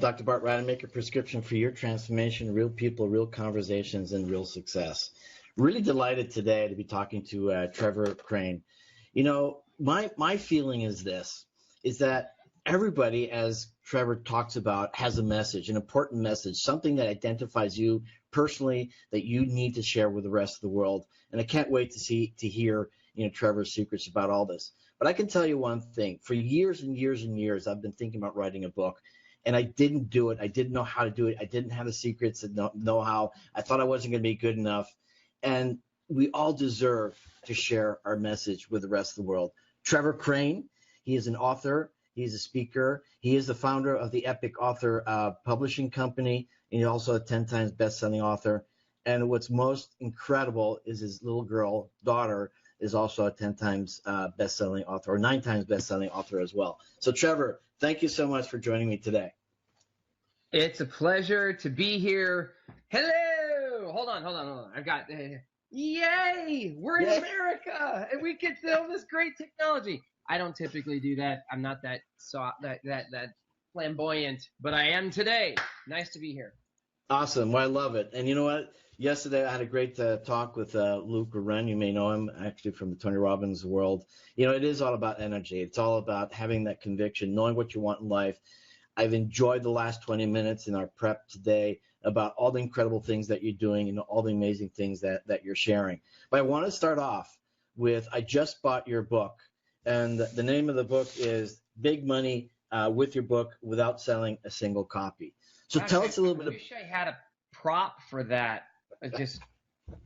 Dr. Bart Rademaker, prescription for your transformation, real people, real conversations, and real success. Really delighted today to be talking to Trevor Crane. You know, my feeling is this, is that everybody, as Trevor talks about, has a message, an important message, something that identifies you personally that you need to share with the rest of the world. And I can't wait to hear, Trevor's secrets about all this. But I can tell you one thing. For years and years and years, I've been thinking about writing a book, and I didn't do it. I didn't know how to do it. I didn't have the secrets and know-how. I thought I wasn't going to be good enough. And we all deserve to share our message with the rest of the world. Trevor Crane, he is an author. He's a speaker. He is the founder of the Epic Author Publishing Company, and he's also a 10 times best-selling author. And what's most incredible is his little girl, daughter, is also a 10 times best-selling author, or 9 times best-selling author as well. So Trevor, thank you so much for joining me today. It's a pleasure to be here. Hello. Hold on. I've got, yay, we're in America, and we can film this great technology. I don't typically do that. I'm not that flamboyant, but I am today. Nice to be here. Awesome. Well, I love it. And you know what? Yesterday, I had a great talk with Luke Ren. You may know him actually from the Tony Robbins world. You know, it is all about energy. It's all about having that conviction, knowing what you want in life. I've enjoyed the last 20 minutes in our prep today about all the incredible things that you're doing and all the amazing things that you're sharing. But I want to start off with, I just bought your book, and the name of the book is Big Money with Your Book Without Selling a Single Copy. So tell us a little bit. I wish I had a prop for that. Just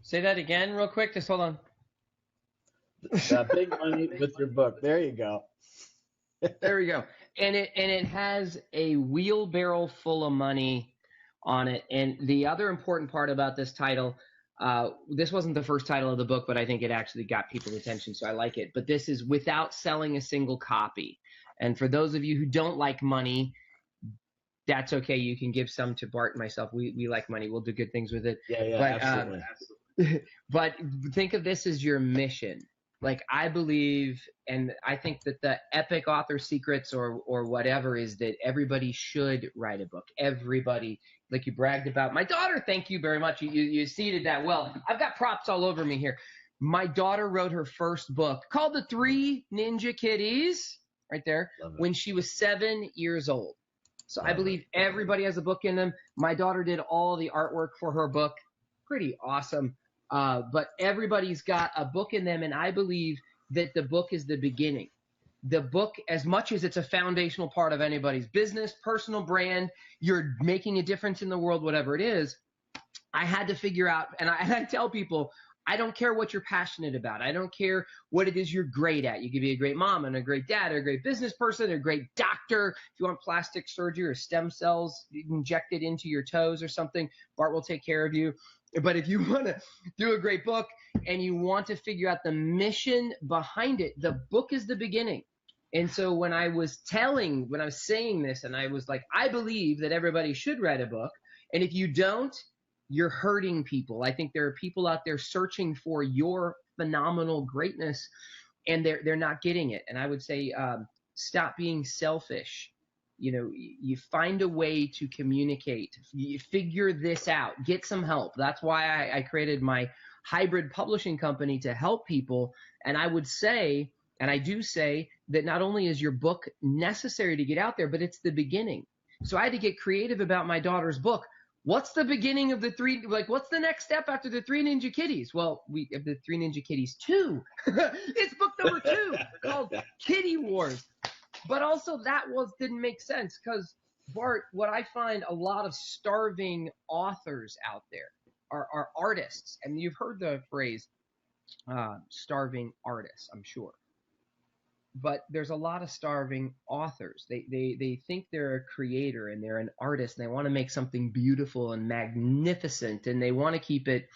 say that again real quick. Just hold on. Big Money with Your Book. There you go. There we go. And it has a wheelbarrow full of money on it. And the other important part about this title, this wasn't the first title of the book, but I think it actually got people's attention, so I like it. But this is Without Selling a Single Copy. And for those of you who don't like money, that's okay. You can give some to Bart and myself. We like money. We'll do good things with it. Yeah, absolutely. But think of this as your mission. Like, I believe, and I think that the epic author secrets or whatever is that everybody should write a book. Everybody, like you bragged about. My daughter, thank you very much. You seeded that well. I've got props all over me here. My daughter wrote her first book called The 3 Ninja Kitties, right there, when she was 7 years old. So I believe everybody has a book in them. My daughter did all the artwork for her book. Pretty awesome. But everybody's got a book in them, and I believe that the book is the beginning. The book, as much as it's a foundational part of anybody's business, personal brand, you're making a difference in the world, whatever it is, I had to figure out, and I tell people, I don't care what you're passionate about. I don't care what it is you're great at. You could be a great mom and a great dad, or a great business person, or a great doctor. If you want plastic surgery or stem cells injected into your toes or something, Bart will take care of you. But if you want to do a great book and you want to figure out the mission behind it, the book is the beginning. And so when I was saying this, and I was like, I believe that everybody should write a book. And if you don't, you're hurting people. I think there are people out there searching for your phenomenal greatness, and they're not getting it. And I would say, stop being selfish. You know, you find a way to communicate. You figure this out. Get some help. That's why I created my hybrid publishing company, to help people. And I would say, and I do say, that not only is your book necessary to get out there, but it's the beginning. So I had to get creative about my daughter's book. What's the beginning of the 3, like, what's the next step after the 3 Ninja Kitties? Well, we have the 3 Ninja Kitties 2. It's book number 2 called Kitty Wars. But also didn't make sense, because, Bart, what I find a lot of starving authors out there are artists. And you've heard the phrase starving artists, I'm sure. But there's a lot of starving authors. They think they're a creator and they're an artist, and they want to make something beautiful and magnificent, and they want to keep it,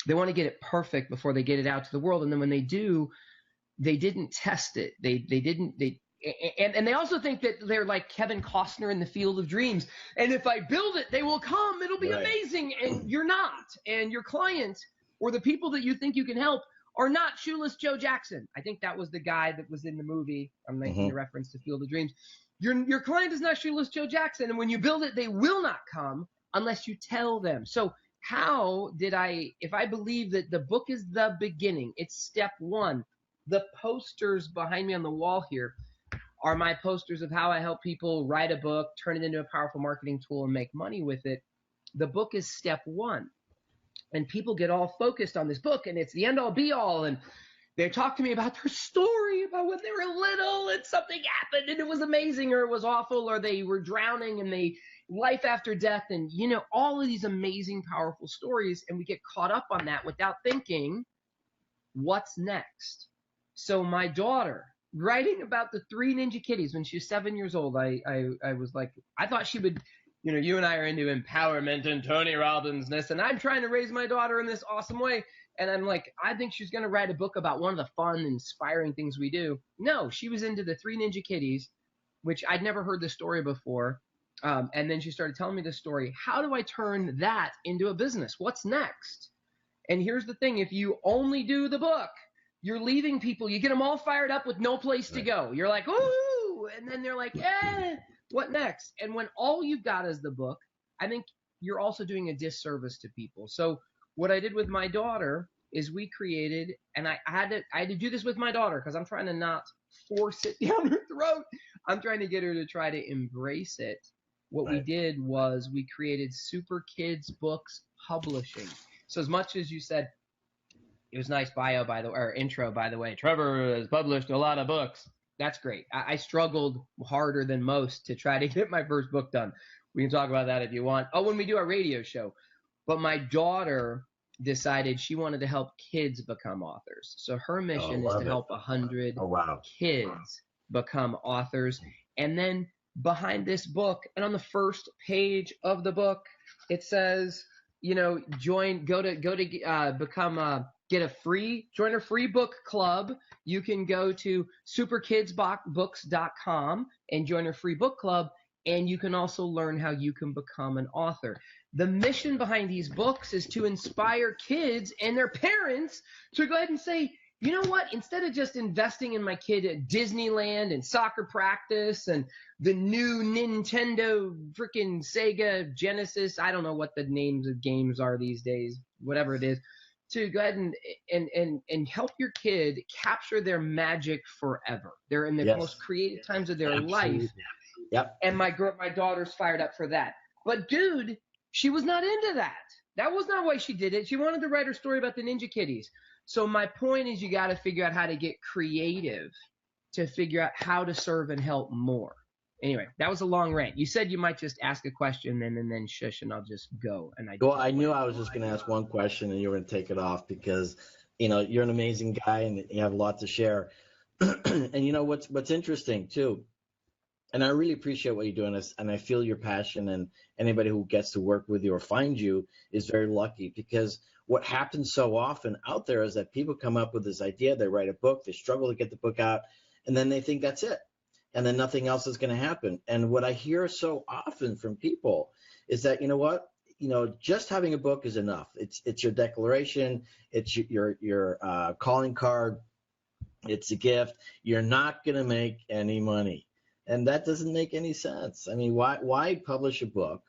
they want to get it perfect before they get it out to the world. And then when they do, they didn't test it. And they also think that they're like Kevin Costner in The Field of Dreams. And if I build it, they will come. It'll be amazing. And you're not. And your clients, or the people that you think you can help, are not Shoeless Joe Jackson. I think that was the guy that was in the movie. I'm making a reference to Field of Dreams. Your client is not Shoeless Joe Jackson, and when you build it, they will not come unless you tell them. So how did if I believe that the book is the beginning, it's step one. The posters behind me on the wall here are my posters of how I help people write a book, turn it into a powerful marketing tool, and make money with it. The book is step one. And people get all focused on this book, and it's the end all be all. And they talk to me about their story, about when they were little and something happened and it was amazing or it was awful, or they were drowning and life after death, and all of these amazing, powerful stories. And we get caught up on that without thinking, what's next? So my daughter, writing about the 3 Ninja Kitties when she was 7 years old, I was like, I thought she would, you and I are into empowerment and Tony Robbins-ness, and I'm trying to raise my daughter in this awesome way. And I'm like, I think she's going to write a book about one of the fun, inspiring things we do. No, she was into the 3 Ninja Kitties, which I'd never heard the story before. And then she started telling me the story. How do I turn that into a business? What's next? And here's the thing. If you only do the book, you're leaving people. You get them all fired up with no place to go. You're like, ooh, and then they're like, what next? And when all you've got is the book, I think you're also doing a disservice to people. So what I did with my daughter is we created, and I had to do this with my daughter because I'm trying to not force it down her throat. I'm trying to get her to try to embrace it. What we did was we created Super Kids Books Publishing. So as much as you said, it was nice bio, by the way, or intro, by the way, Trevor has published a lot of books. That's great. I struggled harder than most to try to get my first book done. We can talk about that if you want. Oh, when we do our radio show. But my daughter decided she wanted to help kids become authors. So her mission is to help 100 kids become authors. And then behind this book, and on the first page of the book, it says, join a free book club. You can go to superkidsbooks.com and join a free book club. And you can also learn how you can become an author. The mission behind these books is to inspire kids and their parents to go ahead and say, you know what, instead of just investing in my kid at Disneyland and soccer practice and the new Nintendo freaking Sega Genesis, I don't know what the names of games are these days, whatever it is, to go ahead and help your kid capture their magic forever. They're in the most creative times of their life. Yep. And my daughter's fired up for that. But dude, she was not into that. That was not why she did it. She wanted to write her story about the Ninja Kitties. So my point is you got to figure out how to get creative to figure out how to serve and help more. Anyway, that was a long rant. You said you might just ask a question and then shush and I'll just go. And I knew I was just going to ask one question and you were going to take it off because, you're an amazing guy and you have a lot to share. And what's interesting too, and I really appreciate what you're doing, and I feel your passion, and anybody who gets to work with you or find you is very lucky, because what happens so often out there is that people come up with this idea, they write a book, they struggle to get the book out, and then they think that's it, and then nothing else is going to happen. And what I hear so often from people is that, just having a book is enough. It's your declaration, it's your calling card, it's a gift. You're not going to make any money. And that doesn't make any sense. I mean, why publish a book?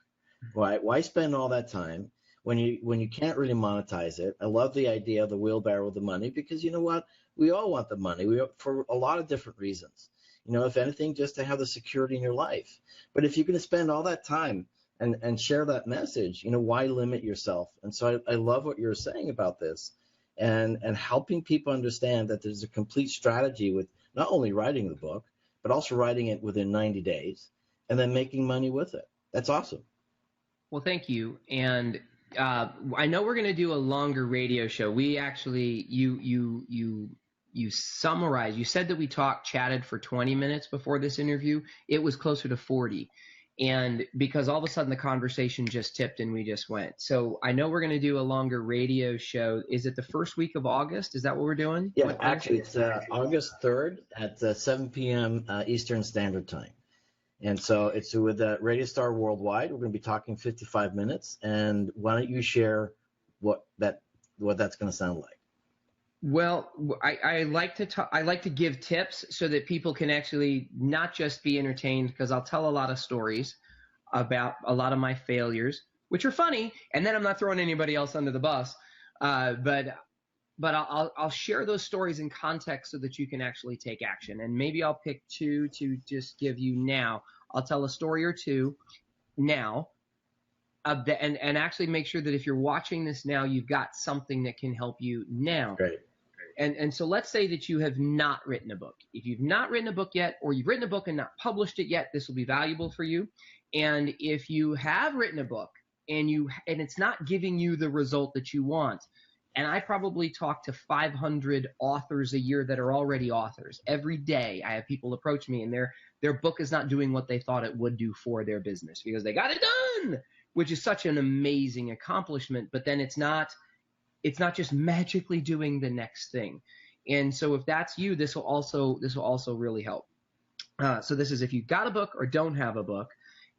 Why spend all that time when you can't really monetize it? I love the idea of the wheelbarrow of the money, because you know what? We all want the money for a lot of different reasons. If anything, just to have the security in your life. But if you're going to spend all that time and share that message, why limit yourself? And so I love what you're saying about this, and helping people understand that there's a complete strategy with not only writing the book, but also writing it within 90 days and then making money with it. That's awesome. Well, thank you. And I know we're going to do a longer radio show. We actually, you summarized, you said that we chatted for 20 minutes before this interview. It was closer to 40. And because all of a sudden the conversation just tipped and we just went. So I know we're going to do a longer radio show. Is it the first week of August? Is that what we're doing? Yeah, actually it's August 3rd at 7 p.m. Eastern Standard Time. And so it's with Radio Star Worldwide. We're going to be talking 55 minutes. And why don't you share what that's going to sound like? Well, I like to talk, I like to give tips so that people can actually not just be entertained, because I'll tell a lot of stories about a lot of my failures, which are funny, and then I'm not throwing anybody else under the bus. But I'll share those stories in context so that you can actually take action. And maybe I'll pick two to just give you now. I'll tell a story or two now, and actually make sure that if you're watching this now, you've got something that can help you now. Great. And so let's say that you have not written a book. If you've not written a book yet, or you've written a book and not published it yet, this will be valuable for you. And if you have written a book and it's not giving you the result that you want, and I probably talk to 500 authors a year that are already authors. Every day I have people approach me and their book is not doing what they thought it would do for their business because they got it done, which is such an amazing accomplishment. But then it's not just magically doing the next thing. And so if that's you, this will also really help. So this is if you've got a book or don't have a book.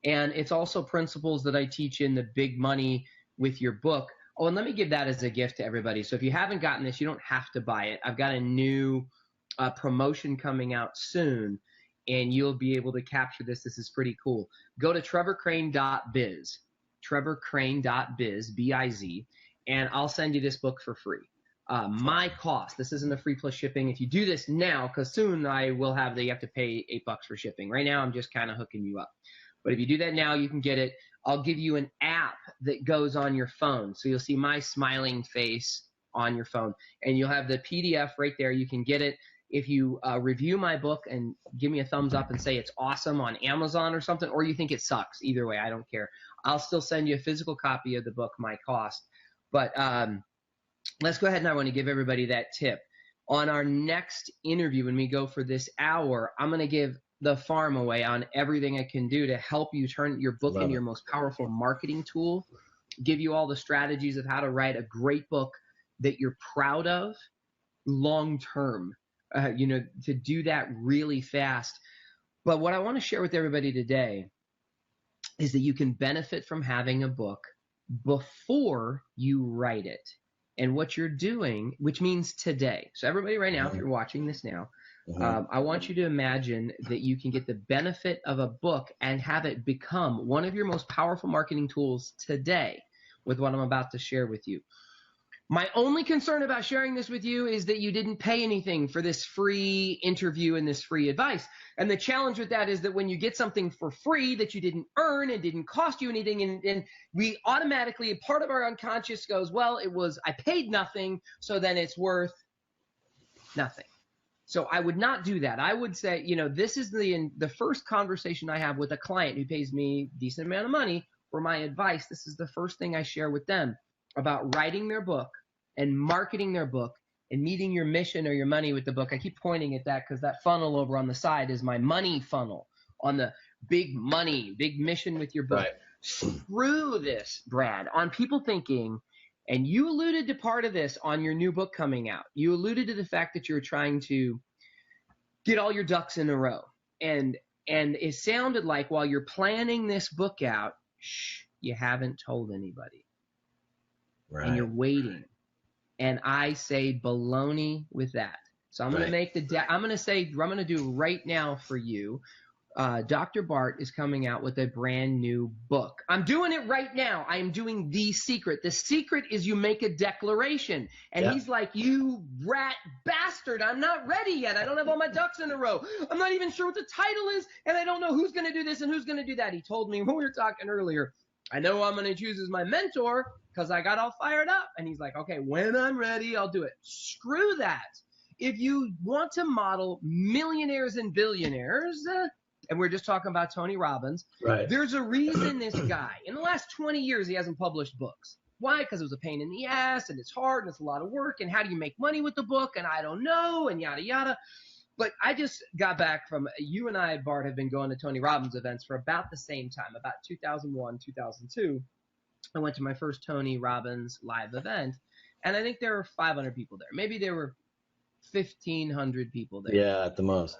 And it's also principles that I teach in the Big Money with Your Book. Oh, and let me give that as a gift to everybody. So if you haven't gotten this, you don't have to buy it. I've got a new promotion coming out soon, and you'll be able to capture this. This is pretty cool. Go to trevorcrane.biz, trevorcrane.biz, B-I-Z, and I'll send you this book for free. My cost, this isn't a free plus shipping. If you do this now, because soon I will have you have to pay $8 for shipping. Right now, I'm just kind of hooking you up. But if you do that now, you can get it. I'll give you an app that goes on your phone. So you'll see my smiling face on your phone, and you'll have the PDF right there. You can get it. If you review my book and give me a thumbs up and say it's awesome on Amazon or something, or you think it sucks, either way, I don't care. I'll still send you a physical copy of the book, My Cost. But let's go ahead, and I want to give everybody that tip. On our next interview, when we go for this hour, I'm going to give the farm away on everything I can do to help you turn your book into your most powerful marketing tool, give you all the strategies of how to write a great book that you're proud of long term, to do that really fast. But what I want to share with everybody today is that you can benefit from having a book before you write it. And what you're doing, which means today. So everybody right now, if you're watching this now, I want you to imagine that you can get the benefit of a book and have it become one of your most powerful marketing tools today with what I'm about to share with you. My only concern about sharing this with you is that you didn't pay anything for this free interview and this free advice. And the challenge with that is that when you get something for free that you didn't earn and didn't cost you anything, and we automatically, a part of our unconscious goes, well, I paid nothing, so then it's worth nothing. So I would not do that. I would say, this is the first conversation I have with a client who pays me a decent amount of money for my advice. This is the first thing I share with them about writing their book and marketing their book and meeting your mission or your money with the book. I keep pointing at that because that funnel over on the side is my money funnel on the big money, big mission with your book. Right. Screw this, Brad, on people thinking, and you alluded to part of this on your new book coming out. You alluded to the fact that you're trying to get all your ducks in a row. And it sounded like while you're planning this book out, you haven't told anybody. Right. And you're waiting. And I say baloney with that. So I'm going to make I'm going to do right now for you. Dr. Bart is coming out with a brand new book. I'm doing it right now. I am doing The Secret. The secret is you make a declaration. And he's like, you rat bastard, I'm not ready yet. I don't have all my ducks in a row. I'm not even sure what the title is, and I don't know who's going to do this and who's going to do that. He told me when we were talking earlier, I know I'm going to choose as my mentor because I got all fired up. And he's like, okay, when I'm ready, I'll do it. Screw that. If you want to model millionaires and billionaires, and we're just talking about Tony Robbins, there's a reason this guy, in the last 20 years, he hasn't published books. Why? Because it was a pain in the ass, and it's hard, and it's a lot of work, and how do you make money with the book, and I don't know, and yada, yada. But I just got back from, you and I, Bart, have been going to Tony Robbins events for about the same time, about 2001, 2002. I went to my first Tony Robbins live event, and I think there were 500 people there. Maybe there were 1,500 people there. Yeah, at the most.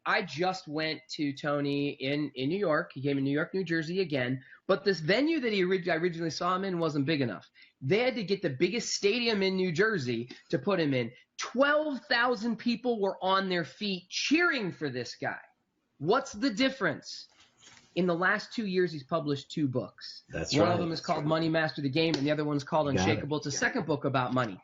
I just went to Tony in New York. He came in New York, New Jersey again. But this venue that I originally saw him in wasn't big enough. They had to get the biggest stadium in New Jersey to put him in. 12,000 people were on their feet cheering for this guy. What's the difference? In the last 2 years, he's published 2 books. That's One right. of them is called Money Master the Game, and the other one's called Unshakeable. It's a second book about money.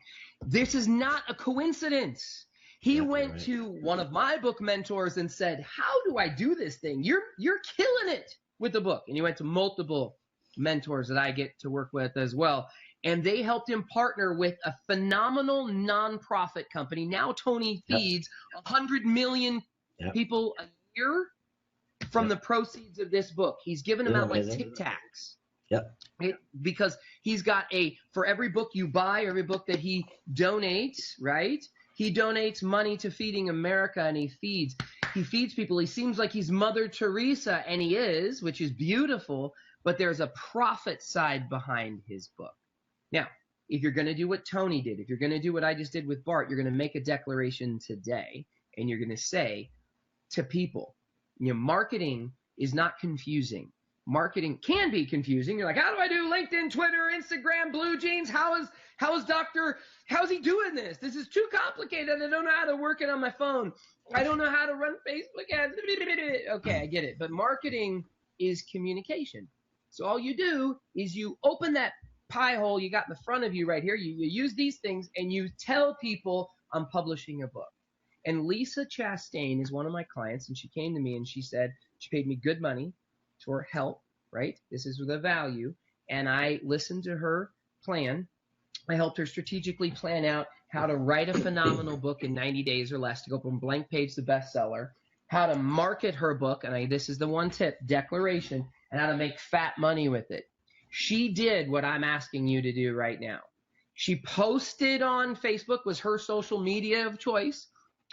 This is not a coincidence. He went to one of my book mentors and said, how do I do this thing? You're killing it with the book. And he went to multiple mentors that I get to work with as well. And they helped him partner with a phenomenal nonprofit company. Now Tony feeds 100 million people a year from the proceeds of this book. He's given them out like Tic Tacs. Because he's got for every book you buy, every book that he donates, right? He donates money to Feeding America, and he feeds people. He seems like he's Mother Teresa, and he is, which is beautiful, but there's a profit side behind his book. Now, if you're going to do what Tony did, if you're going to do what I just did with Bart, you're going to make a declaration today, and you're going to say to people, marketing is not confusing. Marketing can be confusing. You're like, how do I do LinkedIn, Twitter, Instagram, Blue Jeans? How's he doing this? This is too complicated. I don't know how to work it on my phone. I don't know how to run Facebook ads. Okay, I get it. But marketing is communication. So all you do is you open that pie hole you got in the front of you right here. You use these things and you tell people I'm publishing a book. And Lisa Chastain is one of my clients, and she came to me and she said she paid me good money for help, right? This is the value. And I listened to her plan. I helped her strategically plan out how to write a phenomenal book in 90 days or less to go from blank page to bestseller, how to market her book, and this is the one tip, declaration, and how to make fat money with it. She did what I'm asking you to do right now. She posted on Facebook, was her social media of choice.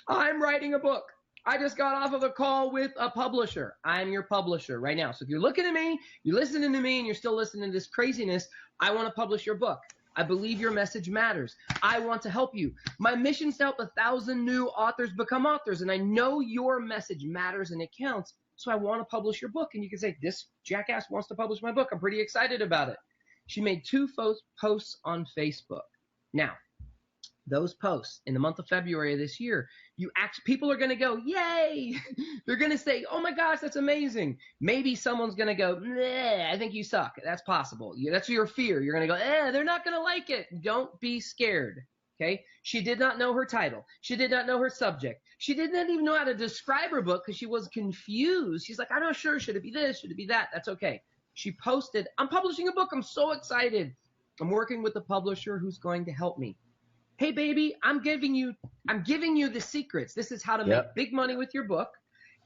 I'm writing a book. I just got off of a call with a publisher. I'm your publisher right now. So if you're looking at me, you're listening to me, and you're still listening to this craziness, I want to publish your book. I believe your message matters. I want to help you. My mission is to help 1,000 new authors become authors, and I know your message matters and it counts, so I want to publish your book. And you can say, this jackass wants to publish my book. I'm pretty excited about it. She made 2 posts on Facebook. Now, those posts in the month of February of this year, people are going to go, yay! They're going to say, oh my gosh, that's amazing. Maybe someone's going to go, nah, I think you suck. That's possible. That's your fear. You're going to go, they're not going to like it. Don't be scared. Okay? She did not know her title. She did not know her subject. She didn't even know how to describe her book because she was confused. She's like, I'm not sure. Should it be this? Should it be that? That's okay. She posted, I'm publishing a book. I'm so excited. I'm working with a publisher who's going to help me. Hey, baby, I'm giving you the secrets. This is how to make big money with your book.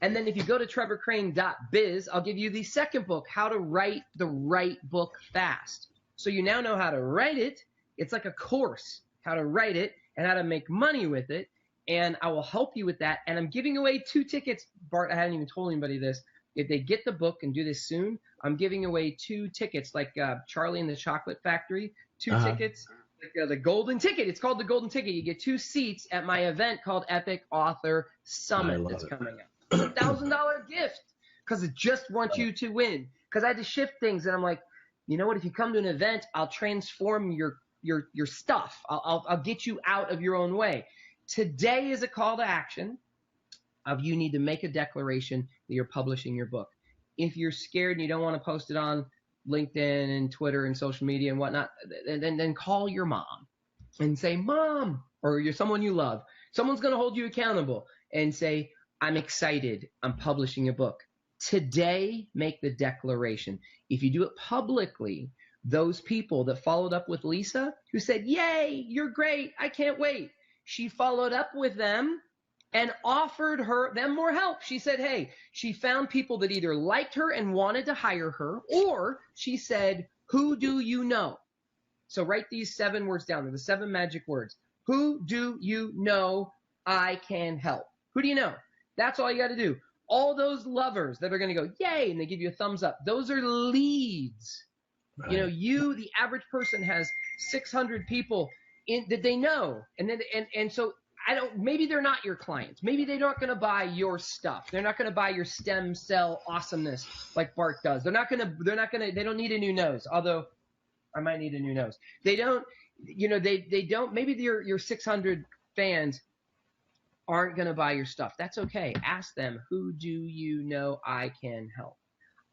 And then if you go to trevorcrane.biz, I'll give you the second book, how to write the right book fast. So you now know how to write it. It's like a course, how to write it and how to make money with it. And I will help you with that. And I'm giving away 2 tickets. Bart, I hadn't even told anybody this. If they get the book and do this soon, I'm giving away 2 tickets, like Charlie and the Chocolate Factory, 2 tickets. The golden ticket. It's called the golden ticket. You get 2 seats at my event called Epic Author Summit that's coming up. $1,000 gift because it just wants you to win. Because I had to shift things, and I'm like, you know what? If you come to an event, I'll transform your stuff. I'll get you out of your own way. Today is a call to action of you need to make a declaration that you're publishing your book. If you're scared and you don't want to post it on LinkedIn and Twitter and social media and whatnot, then call your mom and say, Mom, or you're someone you love. Someone's going to hold you accountable and say, I'm excited. I'm publishing a book. Today, make the declaration. If you do it publicly, those people that followed up with Lisa, who said, yay, you're great, I can't wait. She followed up with them and offered them more help. She said, hey, she found people that either liked her and wanted to hire her, or she said, who do you know? So write these 7 words down. They're the 7 magic words. Who do you know I can help? Who do you know? That's all you got to do. All those lovers that are going to go, yay, and they give you a thumbs up. Those are leads. Right. The average person has 600 people that they know. And so maybe they're not your clients. Maybe they're not going to buy your stuff. They're not going to buy your stem cell awesomeness like Bart does. They don't need a new nose. Although I might need a new nose. They don't, they don't, maybe your 600 fans aren't going to buy your stuff. That's okay. Ask them, who do you know I can help?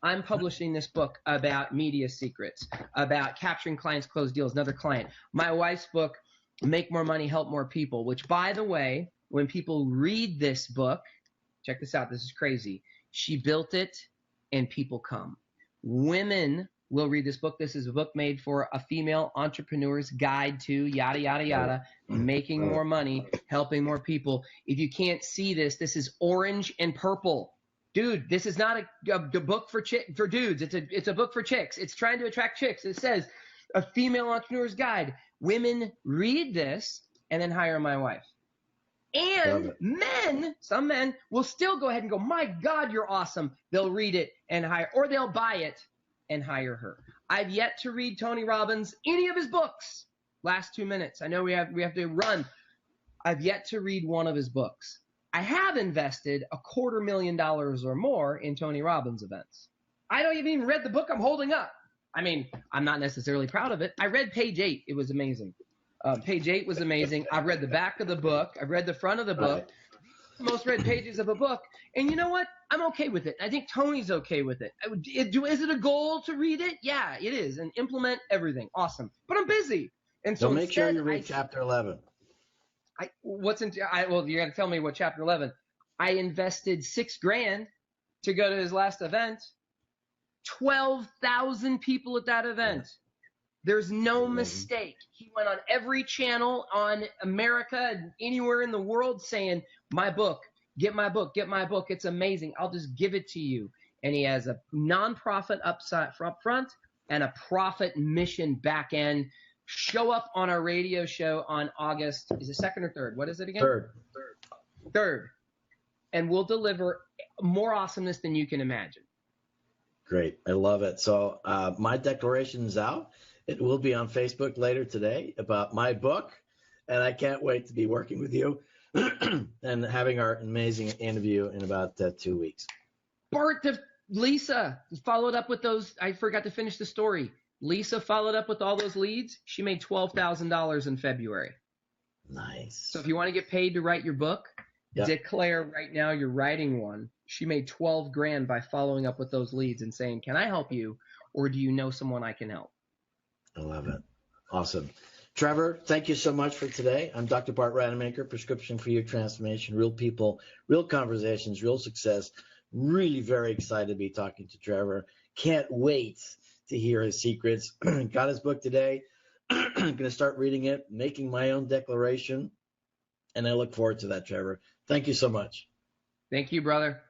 I'm publishing this book about media secrets, about capturing clients, close deals, another client. My wife's book, Make More Money, Help More People, which, by the way, when people read this book, check this out, this is crazy. She built it and people come. Women will read this book. This is a book made for a female entrepreneur's guide to yada, yada, yada, making more money, helping more people. If you can't see this, this is orange and purple. Dude, this is not a book for dudes. It's a book for chicks. It's trying to attract chicks. It says a female entrepreneur's guide. Women read this and then hire my wife. And some men will still go ahead and go, my God, you're awesome. They'll read it and hire, or they'll buy it and hire her. I've yet to read Tony Robbins, any of his books. Last 2 minutes. I know we have to run. I've yet to read one of his books. I have invested $250,000 or more in Tony Robbins events. I don't even read the book I'm holding up. I mean, I'm not necessarily proud of it. I read page 8. It was amazing. Page 8 was amazing. I've read the back of the book. I've read the front of the book. Most read pages of a book. And you know what? I'm okay with it. I think Tony's okay with it. Is it a goal to read it? Yeah, it is. And implement everything. Awesome. But I'm busy. And so make sure you read chapter 11. Well, you got to tell me what chapter 11. I invested $6,000 to go to his last event. 12,000 people at that event. There's no mistake. He went on every channel on America and anywhere in the world saying, my book, get my book, get my book. It's amazing. I'll just give it to you. And he has a nonprofit up front and a profit mission back end. Show up on our radio show on August, is it 2nd or 3rd? What is it again? 3rd. And we'll deliver more awesomeness than you can imagine. Great. I love it. So my declaration is out. It will be on Facebook later today about my book. And I can't wait to be working with you and having our amazing interview in about 2 weeks. Bart, Lisa followed up with those. I forgot to finish the story. Lisa followed up with all those leads. She made $12,000 in February. Nice. So if you want to get paid to write your book, declare right now you're writing one. She made $12,000 by following up with those leads and saying, can I help you? Or do you know someone I can help? I love it. Awesome. Trevor, thank you so much for today. I'm Dr. Bart Rademaker, Prescription for Your Transformation, real people, real conversations, real success. Really very excited to be talking to Trevor. Can't wait to hear his secrets. Got his book today. I'm going to start reading it, making my own declaration, and I look forward to that, Trevor. Thank you so much. Thank you, brother.